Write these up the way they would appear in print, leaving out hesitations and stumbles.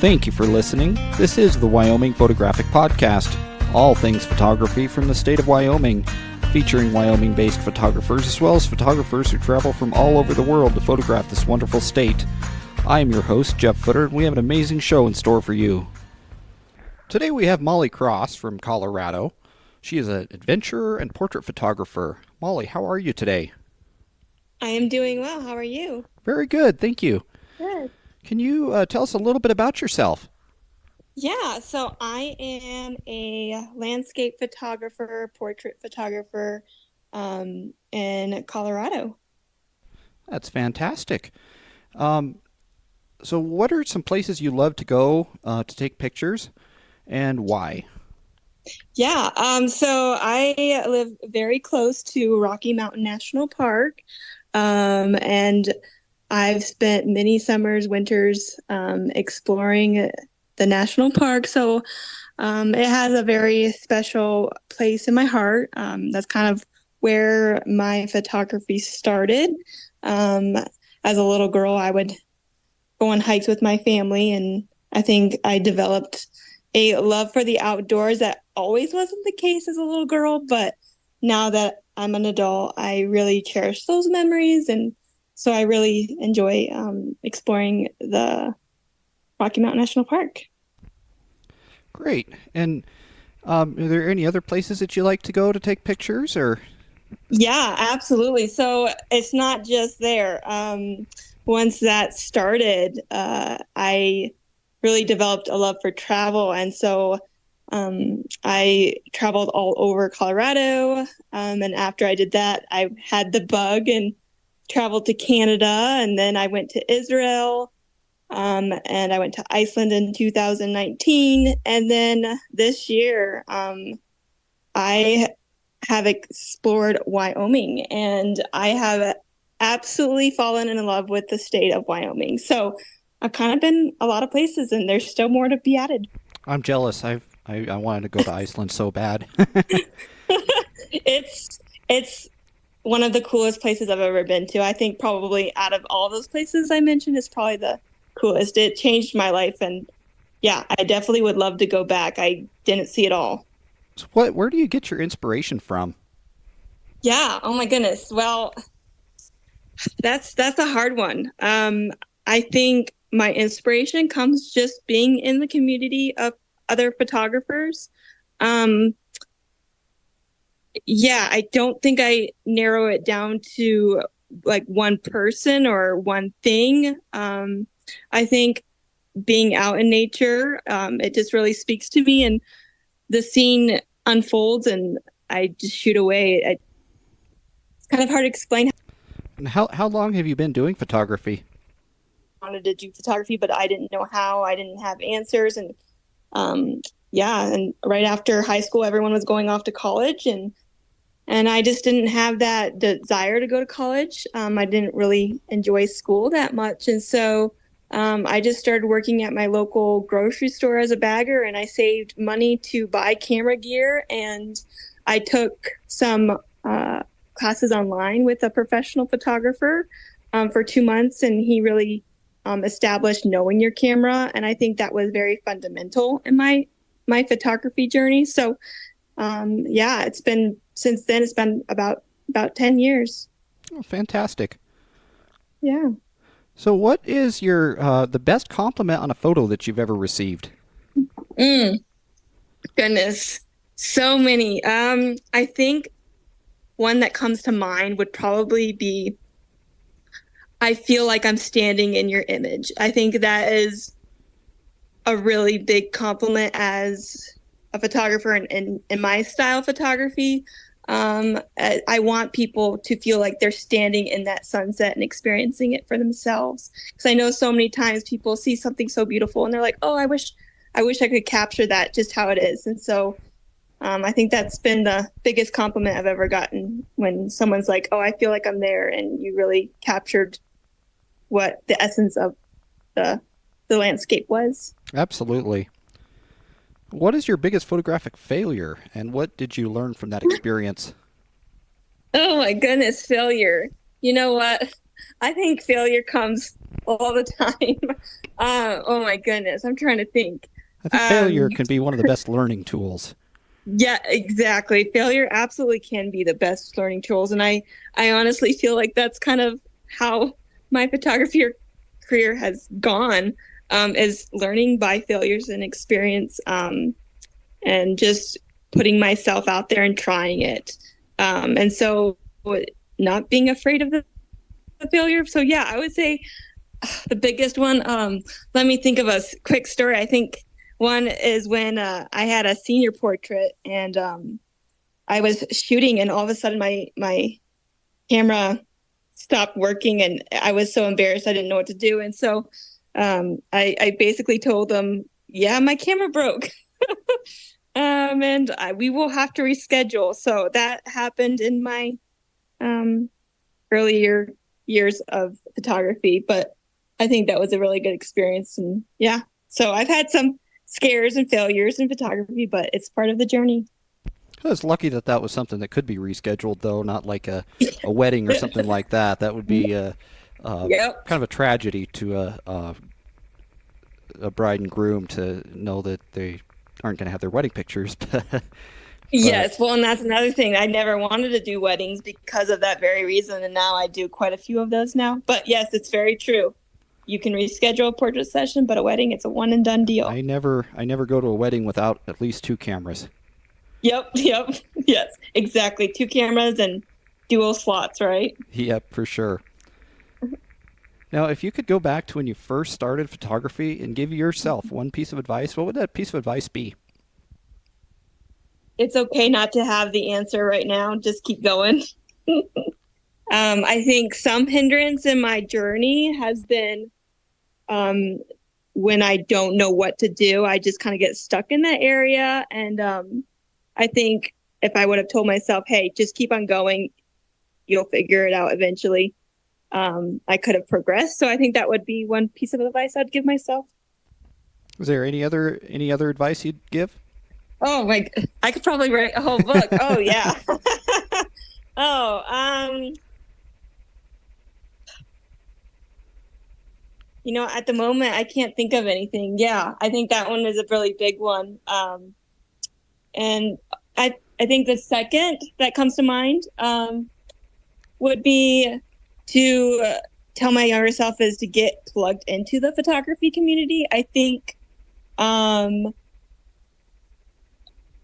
Thank you for listening. This is the Wyoming Photographic Podcast. All things photography from the state of Wyoming, featuring Wyoming-based photographers as well as photographers who travel from all over the world to photograph this wonderful state. I am your host, Jeff Footer, and we have an amazing show in store for you. Today we have Molly Cross from Colorado. She is an adventurer and portrait photographer. Molly, how are you today? I am doing well. How are you? Very good, thank you. Good. Can you tell us a little bit about yourself? Yeah, so I am a landscape photographer, portrait photographer in Colorado. That's fantastic. So what are some places you love to go to take pictures, and why? Yeah, so I live very close to Rocky Mountain National Park, and I've spent many summers, winters exploring the national park. So it has a very special place in my heart. That's kind of where my photography started. As a little girl, I would go on hikes with my family, and I think I developed a love for the outdoors that always wasn't the case as a little girl, but now that I'm an adult, I really cherish those memories, and so I really enjoy exploring the Rocky Mountain National Park. Great. And are there any other places that you like to go to take pictures, or? Yeah, absolutely. So it's not just there. Once that started, I really developed a love for travel. And so I traveled all over Colorado. And after I did that, I had the bug and traveled to Canada. And then I went to Israel. And I went to Iceland in 2019. And then this year, I have explored Wyoming, and I have absolutely fallen in love with the state of Wyoming. So I've kind of been a lot of places, and there's still more to be added. I'm jealous. I wanted to go to Iceland so bad. It's one of the coolest places I've ever been to. I think probably out of all those places I mentioned, it's probably the coolest. It changed my life, and yeah, I definitely would love to go back. I didn't see it all. So where do you get your inspiration from? Yeah, oh my goodness. Well, that's a hard one. I think my inspiration comes just being in the community of other photographers. Yeah, I don't think I narrow it down to like one person or one thing. I think being out in nature, it just really speaks to me, and the scene unfolds and I just shoot away. It's kind of hard to explain. And how long have you been doing photography? I wanted to do photography, but I didn't know how. I didn't have answers. And yeah, and right after high school, everyone was going off to college, and I just didn't have that desire to go to college. I didn't really enjoy school that much. And so I just started working at my local grocery store as a bagger, and I saved money to buy camera gear. And I took some classes online with a professional photographer for 2 months, and he really established knowing your camera. And I think that was very fundamental in my photography journey. So yeah, since then, it's been about 10 years. Oh, fantastic. Yeah. So what is your the best compliment on a photo that you've ever received? Goodness, so many. I think one that comes to mind would probably be, I feel like I'm standing in your image. I think that is a really big compliment as a photographer in my style of photography. I want people to feel like they're standing in that sunset and experiencing it for themselves. Because I know so many times people see something so beautiful and they're like, oh, I wish I could capture that just how it is. And so I think that's been the biggest compliment I've ever gotten, when someone's like, oh, I feel like I'm there, and you really captured what the essence of the landscape was. Absolutely. What is your biggest photographic failure, and what did you learn from that experience? Oh my goodness, failure. You know what? I think failure comes all the time. Oh my goodness, I'm trying to think. I think failure can be one of the best learning tools. Yeah, exactly. Failure absolutely can be the best learning tools, and I honestly feel like that's kind of how my photography career has gone, is learning by failures and experience, and just putting myself out there and trying it, and so not being afraid of the failure. So yeah, I would say the biggest one. Let me think of a quick story. I think one is when I had a senior portrait, and I was shooting, and all of a sudden my camera stopped working, and I was so embarrassed I didn't know what to do. And so I basically told them, "Yeah, my camera broke." And we will have to reschedule. So that happened in my earlier years of photography, but I think that was a really good experience. And yeah, so I've had some scares and failures in photography, but it's part of the journey. I was lucky that that was something that could be rescheduled, though, not like a wedding or something like that. That would be Yep. kind of a tragedy to a bride and groom to know that they aren't going to have their wedding pictures. But Yes, well, and that's another thing. I never wanted to do weddings because of that very reason, and now I do quite a few of those now. But yes, it's very true. You can reschedule a portrait session, but a wedding, it's a one and done deal. I never go to a wedding without at least two cameras. Yep, yep, yes, exactly. Two cameras and dual slots, right? Yep, for sure. Now, if you could go back to when you first started photography and give yourself one piece of advice, what would that piece of advice be? It's okay not to have the answer right now. Just keep going. I think some hindrance in my journey has been when I don't know what to do. I just kind of get stuck in that area. And I think if I would have told myself, hey, just keep on going, you'll figure it out eventually, I could have progressed. So I think that would be one piece of advice I'd give myself. Is there any other advice you'd give? Oh my, I could probably write a whole book. Oh yeah. Oh, at the moment I can't think of anything. Yeah, I think that one is a really big one. And I think the second that comes to mind would be to tell my younger self is to get plugged into the photography community. I think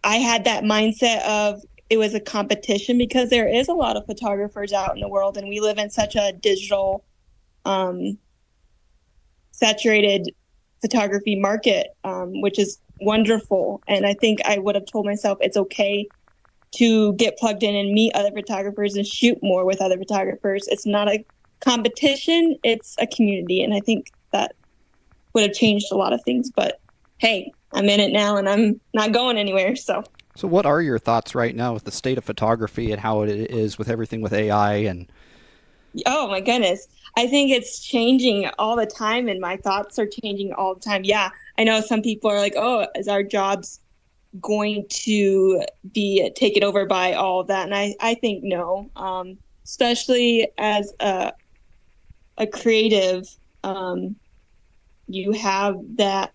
I had that mindset of it was a competition because there is a lot of photographers out in the world, and we live in such a digital, saturated photography market, which is wonderful. And I think I would have told myself it's okay to get plugged in and meet other photographers and shoot more with other photographers. It's not a competition, it's a community. And I think that would have changed a lot of things. But hey, I'm in it now and I'm not going anywhere. So what are your thoughts right now with the state of photography and how it is with everything with AI and oh my goodness. I think it's changing all the time and my thoughts are changing all the time. Yeah, I know some people are like, oh, is our jobs going to be taken over by all of that? And I think no, especially as a creative, you have that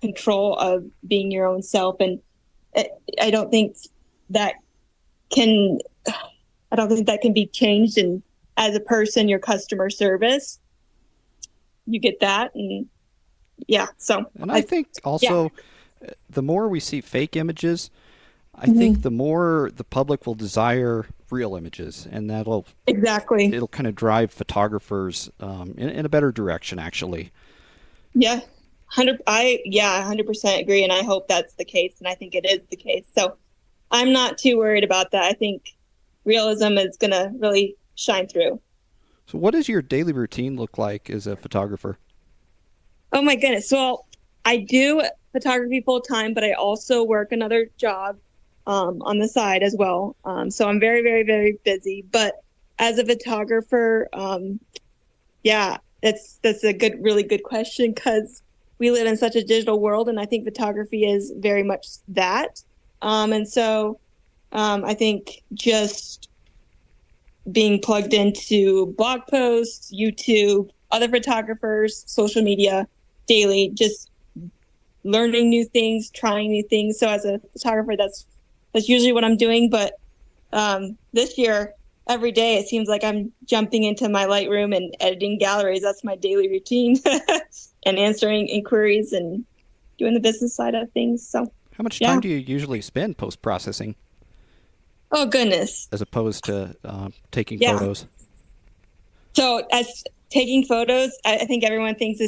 control of being your own self. And I don't think that can be changed. And as a person, your customer service, you get that. And yeah, so. and I think also the more we see fake images, I Mm-hmm. think the more the public will desire real images, and it'll kind of drive photographers in a better direction, actually. Yeah. 100% agree. And I hope that's the case. And I think it is the case. So I'm not too worried about that. I think realism is going to really shine through. So what does your daily routine look like as a photographer? Oh my goodness. Well, I do photography full time, but I also work another job on the side as well. So I'm very, very, very busy. But as a photographer, yeah, that's a really good question because we live in such a digital world, and I think photography is very much that. And so I think just being plugged into blog posts, YouTube, other photographers, social media daily, just learning new things, trying new things. So as a photographer, that's usually what I'm doing. But this year, every day, it seems like I'm jumping into my Lightroom and editing galleries. That's my daily routine and answering inquiries and doing the business side of things. So How much yeah. time do you usually spend post-processing Oh, goodness. as opposed to taking Yeah. photos? So as taking photos, I think everyone thinks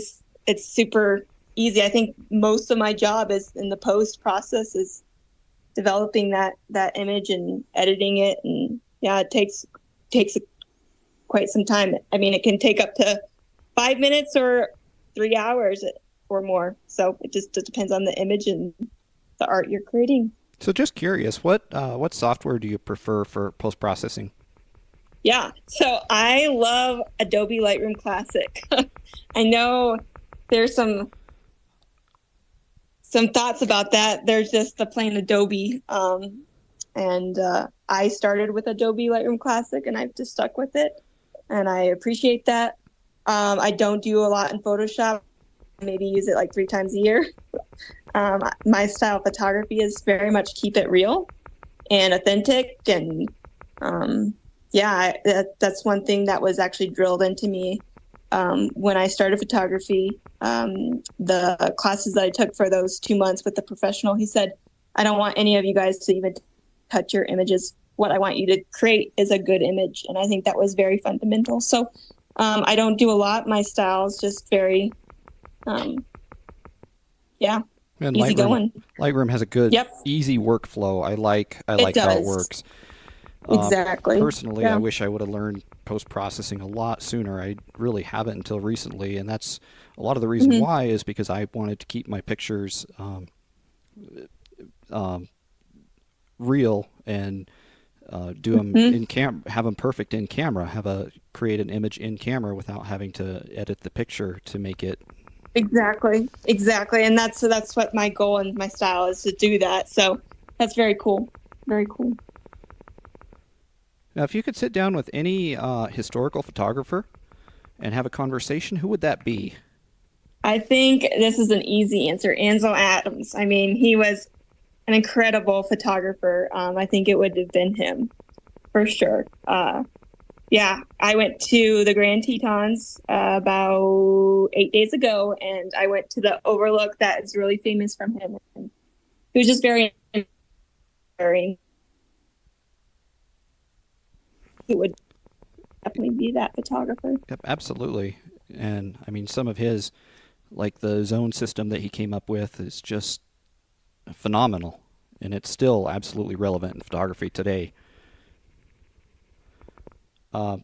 it's super easy. I think most of my job is in the post process is developing that image and editing it. And yeah, it takes quite some time. I mean, it can take up to 5 minutes or 3 hours or more. So it just depends on the image and the art you're creating. So just curious, what software do you prefer for post-processing? Yeah. So I love Adobe Lightroom Classic. I know there's some thoughts about that. There's just the plain Adobe. And I started with Adobe Lightroom Classic and I've just stuck with it. And I appreciate that. I don't do a lot in Photoshop. Maybe use it like 3 times a year. My style of photography is very much keep it real and authentic. And that's one thing that was actually drilled into me when I started photography. The classes that I took for those 2 months with the professional, he said, I don't want any of you guys to even touch your images. What I want you to create is a good image. And I think that was very fundamental. So I don't do a lot. My style is just very, And easy going. Lightroom has a good, Yep, easy workflow. I like it how it does. works. Exactly. Personally, I Yeah. wish I would have learned post-processing a lot sooner. I really haven't until recently, and that's a lot of the reason Mm-hmm. why is because I wanted to keep my pictures um, real and do them Mm-hmm. in have them perfect in camera, create an image in camera without having to edit the picture to make it. Exactly. And that's what my goal and my style is to do that. So that's very cool. Very cool. Now, if you could sit down with any historical photographer and have a conversation, who would that be? I think this is an easy answer. Ansel Adams. I mean, he was an incredible photographer. I think it would have been him for sure. Yeah, I went to the Grand Tetons about 8 days ago, and I went to the overlook that is really famous from him. And it was just very inspiring. He would definitely be that photographer. Yep, absolutely. And I mean, some of his, like the zone system that he came up with, is just phenomenal, and it's still absolutely relevant in photography today. Uh,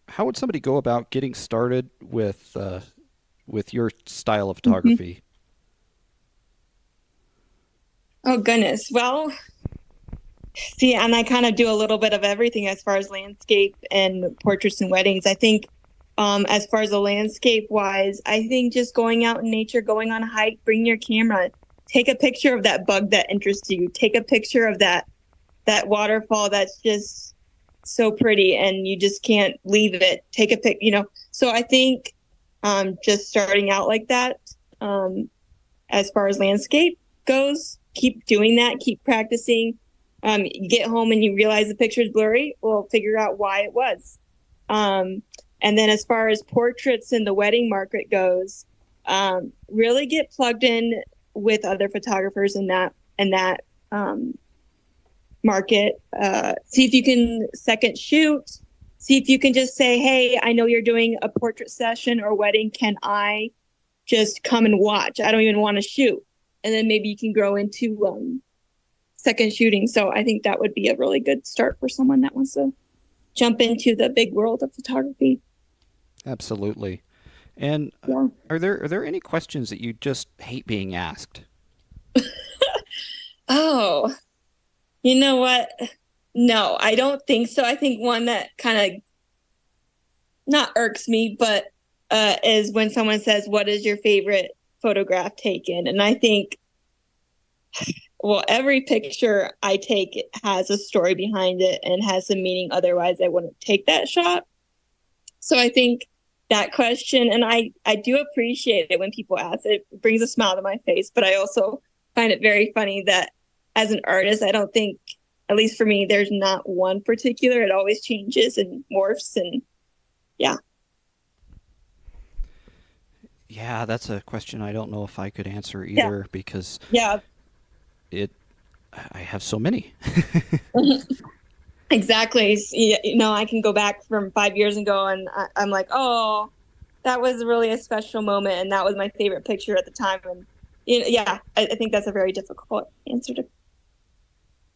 how would somebody go about getting started with your style of Mm-hmm. photography? Oh, goodness. Well, see, and I kind of do a little bit of everything as far as landscape and portraits and weddings. I think as far as the landscape wise, I think just going out in nature, going on a hike, bring your camera, take a picture of that bug that interests you, take a picture of that waterfall that's just so pretty and you just can't leave it. Take a pic. So I think just starting out like that, as far as landscape goes, keep doing that, keep practicing. You get home and you realize the picture is blurry, well, figure out why it was. And then as far as portraits in the wedding market goes, really get plugged in with other photographers in that market. See if you can second shoot. See if you can just say, hey, I know you're doing a portrait session or wedding. Can I just come and watch? I don't even want to shoot. And then maybe you can grow into second shooting. So I think that would be a really good start for someone that wants to jump into the big world of photography. Absolutely. And Yeah. are there any questions that you just hate being asked? Oh, you know what? No, I don't think so. I think one that kind of not irks me, but is when someone says, what is your favorite photograph taken? And I think well, every picture I take has a story behind it and has some meaning. Otherwise, I wouldn't take that shot. So I think that question, and I do appreciate it when people ask it, it brings a smile to my face, but I also find it very funny that as an artist, I don't think, at least for me, there's not one particular. It always changes and morphs, and yeah. Yeah, that's a question I don't know if I could answer Yeah. either because Yeah. it I have so many. Exactly. I can go back from 5 years ago and I'm like, oh, that was really a special moment. And that was my favorite picture at the time. And yeah, I think that's a very difficult answer to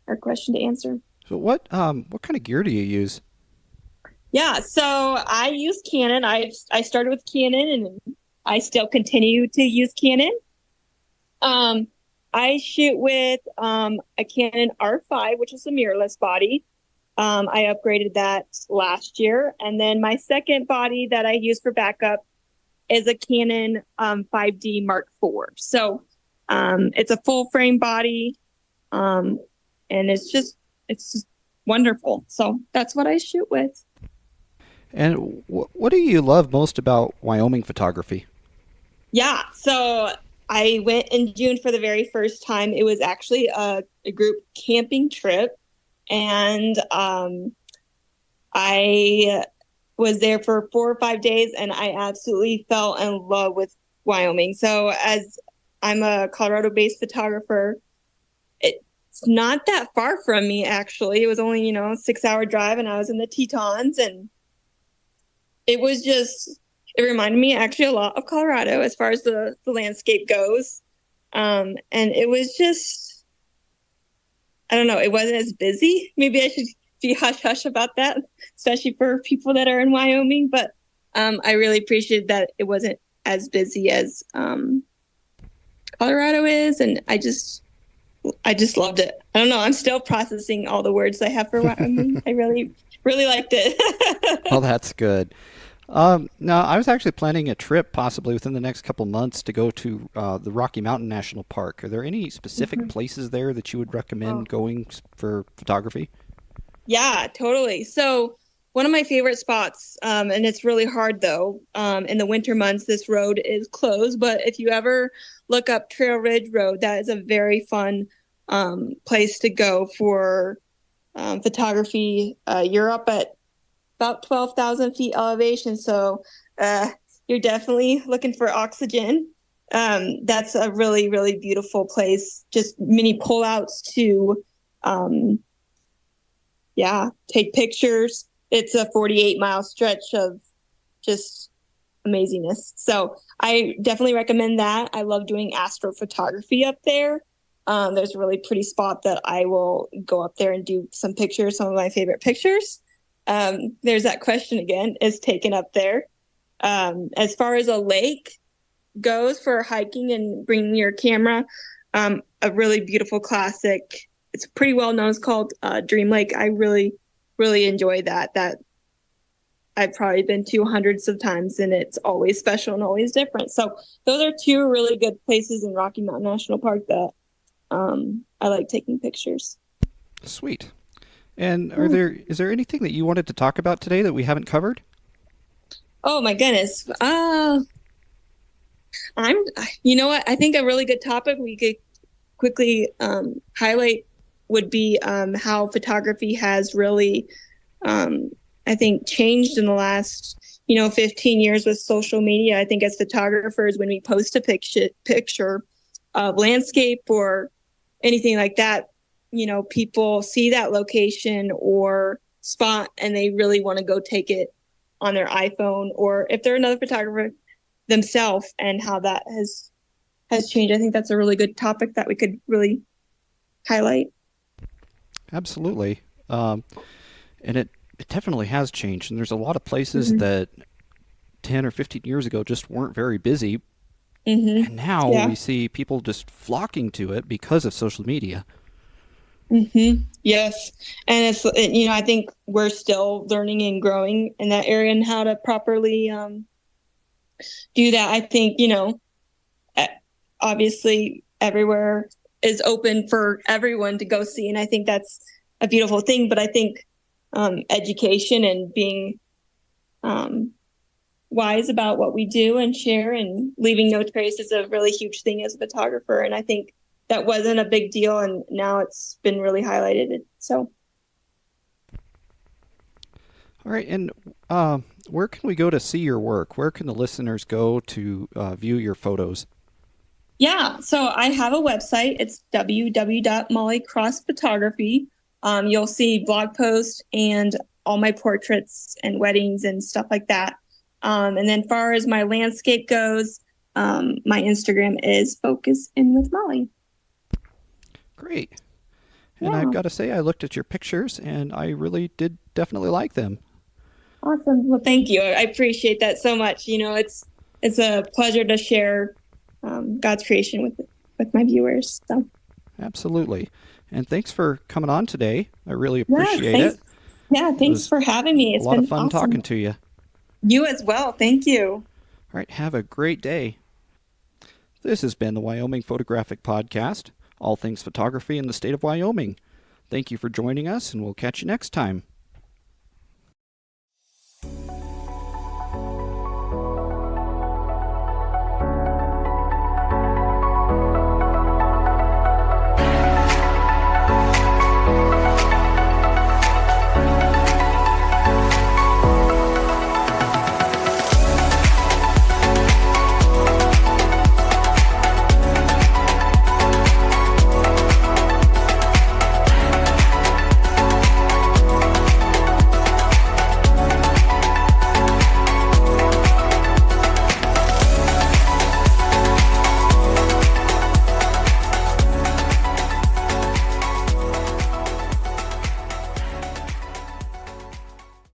our question to answer. So what kind of gear do you use? Yeah. So I use Canon. I started with Canon and I still continue to use Canon. Um, I shoot with a Canon R5, which is a mirrorless body. I upgraded that last year. And then my second body that I use for backup is a Canon 5D Mark IV. So it's a full frame body. Um, and it's just wonderful. So that's what I shoot with. And what do you love most about Wyoming photography? Yeah. So I went in June for the very first time. It was actually a group camping trip. And I was there for 4 or 5 days and I absolutely fell in love with Wyoming. So as I'm a Colorado-based photographer, it's not that far from me, actually. It was only, a 6-hour drive and I was in the Tetons, and it reminded me actually a lot of Colorado as far as the landscape goes. And it was just, I don't know, it wasn't as busy. Maybe I should be hush hush about that, especially for people that are in Wyoming. But I really appreciated that it wasn't as busy as Colorado is, and I just loved it. I don't know. I'm still processing all the words I have for Wyoming. I really, really liked it. Well, that's good. Now, I was actually planning a trip possibly within the next couple months to go to the Rocky Mountain National Park. Are there any specific places there that you would recommend going for photography? Yeah, totally. So one of my favorite spots, and it's really hard though, in the winter months, this road is closed. But if you ever look up Trail Ridge Road, that is a very fun place to go for photography. You're up at about 12,000 feet elevation, so you're definitely looking for oxygen. That's a really, really beautiful place. Just mini pullouts to take pictures. It's a 48-mile stretch of just amazingness. So I definitely recommend that. I love doing astrophotography up there. There's a really pretty spot that I will go up there and do some pictures, some of my favorite pictures. There's that question again, is taken up there. As far as a lake goes for hiking and bringing your camera, a really beautiful classic, it's pretty well known. It's called Dream Lake. I really, really enjoy that. That I've probably been to hundreds of times, and it's always special and always different. So those are two really good places in Rocky Mountain National Park that I like taking pictures. Sweet. And is there anything that you wanted to talk about today that we haven't covered? Oh my goodness. You know what? I think a really good topic we could quickly highlight would be how photography has really, I think, changed in the last, 15 years with social media. I think as photographers, when we post a picture of landscape or anything like that, people see that location or spot and they really want to go take it on their iPhone, or if they're another photographer themselves, and how that has changed. I think that's a really good topic that we could really highlight. Absolutely. And it definitely has changed. And there's a lot of places that 10 or 15 years ago just weren't very busy. And now we see people just flocking to it because of social media. Yes. And I think we're still learning and growing in that area and how to properly do that. I think, obviously everywhere is open for everyone to go see. And I think that's a beautiful thing. But I think education and being wise about what we do and share and leaving no trace is a really huge thing as a photographer. And I think that wasn't a big deal, and now it's been really highlighted. So. All right, and where can we go to see your work? Where can the listeners go to view your photos? Yeah, so I have a website. It's www.mollycrossphotography. You'll see blog posts and all my portraits and weddings and stuff like that. And then far as my landscape goes, my Instagram is Focus In With Molly. Great. And Yeah. I've got to say, I looked at your pictures and I really did definitely like them. Awesome. Well, thank you. I appreciate that so much. You know, it's a pleasure to share God's creation with my viewers. So. Absolutely. And thanks for coming on today. I really appreciate it. Yeah, thanks for having me. It's a lot been of fun awesome. talking to you. You as well. Thank you. All right, have a great day. This has been the Wyoming Photographic Podcast, all things photography in the state of Wyoming. Thank you for joining us, and we'll catch you next time.